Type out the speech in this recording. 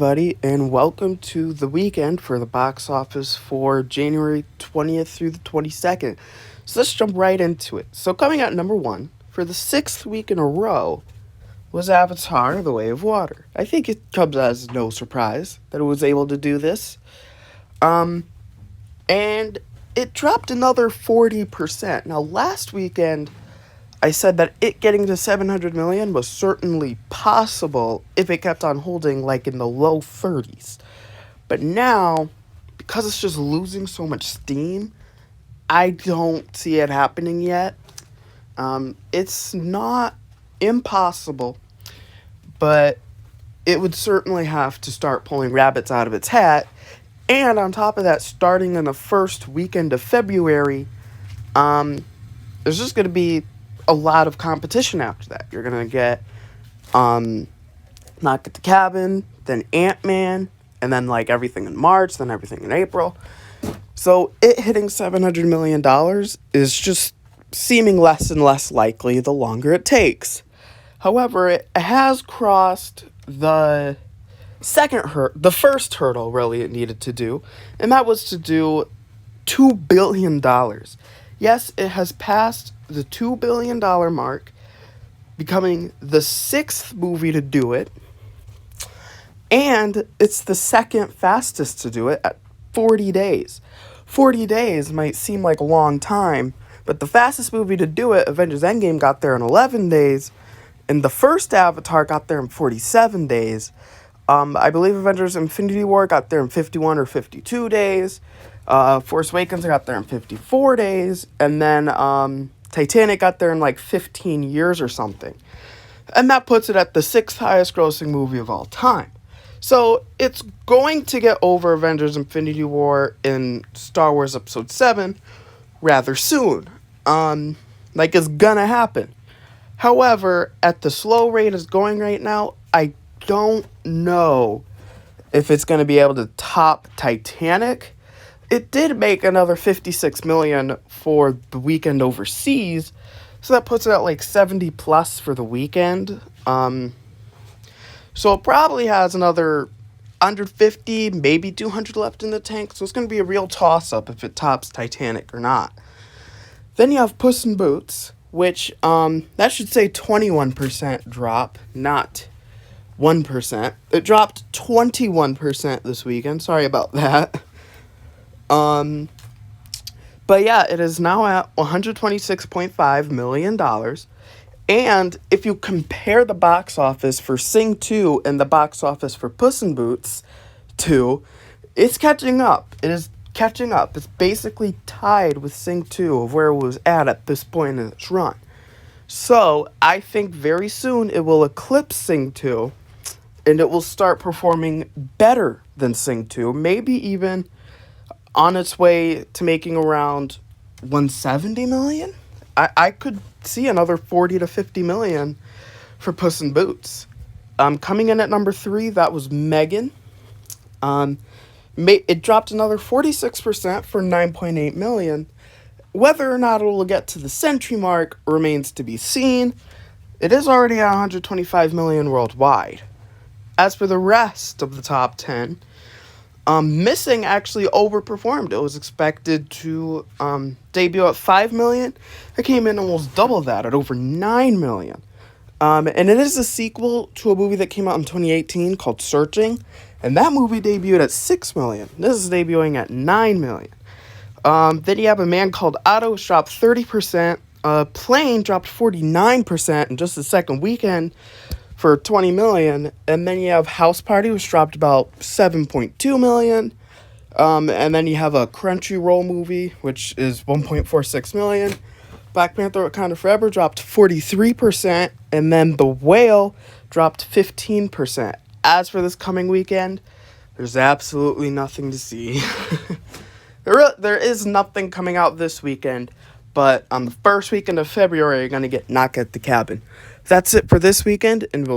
Buddy, and welcome to the weekend for the box office for January 20th through the 22nd. So let's jump right into it. So, coming at number one for the sixth week in a row was Avatar: The Way of Water. I think it comes as no surprise that it was able to do this. And it dropped another 40%. Now, last weekend, I said that it getting to 700 million was certainly possible if it kept on holding like in the low 30s. But now, because it's just losing so much steam, I don't see it happening yet. It's not impossible, but it would certainly have to start pulling rabbits out of its hat. And on top of that, starting in the first weekend of February, there's just going to be a lot of competition after that. You're going to get Knock at the Cabin, then Ant-Man, and then like everything in March, then everything in April. So it hitting $700 million is just seeming less and less likely the longer it takes. However, it has crossed the first hurdle really it needed to do, and that was to do $2 billion. Yes, it has passed the $2 billion mark, becoming the sixth movie to do it, and it's the second fastest to do it at 40 days. 40 days might seem like a long time, but the fastest movie to do it, Avengers Endgame, got there in 11 days, and the first Avatar got there in 47 days. I believe Avengers Infinity War got there in 51 or 52 days. Force Awakens got there in 54 days, and then Titanic got there in like 15 years or something. And that puts it at the sixth highest grossing movie of all time. So it's going to get over Avengers Infinity War in Star Wars Episode 7 rather soon. Like it's gonna happen. However, at the slow rate it's going right now, I don't know if it's going to be able to top Titanic. It did make another 56 million for the weekend overseas, so that puts it at like 70 plus for the weekend. So it probably has another 150, maybe 200 left in the tank, so it's going to be a real toss-up if it tops Titanic or not. Then you have Puss in Boots, which that should say 21% drop, not 1%. It dropped 21% this weekend. Sorry about that. But yeah, it is now at $126.5 million. And if you compare the box office for Sing 2 and the box office for Puss in Boots 2, it's catching up. It is catching up. It's basically tied with Sing 2 of where it was at this point in its run. So I think very soon it will eclipse Sing 2. And it will start performing better than Sing 2, maybe even on its way to making around 170 million. I could see another 40 to 50 million for Puss in Boots. Coming in at number 3, that was Megan. It dropped another 46% for 9.8 million. Whether or not it will get to the century mark remains to be seen. It is already at 125 million worldwide. As for the rest of the top 10, Missing actually overperformed. It was expected to debut at 5 million. It came in almost double that at over 9 million. And it is a sequel to a movie that came out in 2018 called Searching. And that movie debuted at 6 million. This is debuting at 9 million. Then you have A Man Called Otto, which dropped 30%. Plane dropped 49% in just the second weekend for 20 million. And then you have House Party, which dropped about 7.2 million. And then you have a Crunchyroll movie, which is 1.46 million. Black Panther: Wakanda Forever dropped 43%. And then The Whale dropped 15%. As for this coming weekend, there's absolutely nothing to see. There is nothing coming out this weekend, but on the first weekend of February, you're going to get Knock at the Cabin. That's it for this weekend, and we'll